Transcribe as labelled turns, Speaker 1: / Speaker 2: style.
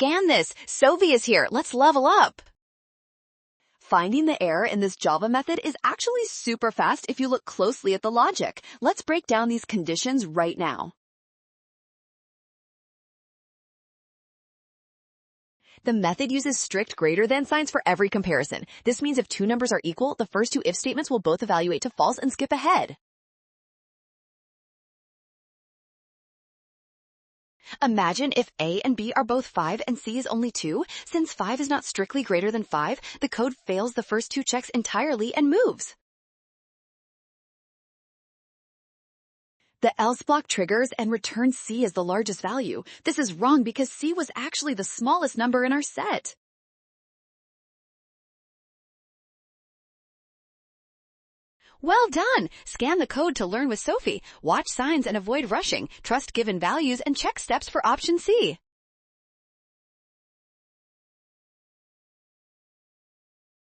Speaker 1: Scan this. Sovi is here. Let's level up. Finding the error in this Java method is actually super fast if you look closely at the logic. Let's break down these conditions right now. The method uses strict greater than signs for every comparison. This means if two numbers are equal, the first two if statements will both evaluate to false and skip ahead. Imagine if A and B are both 5 and C is only 2. Since 5 is not strictly greater than 5, the code fails the first two checks entirely and moves. The else block triggers and returns C as the largest value. This is wrong because C was actually the smallest number in our set. Well done! Scan the code to learn with Sophie. Watch signs and avoid rushing. Trust given values and check steps for option C.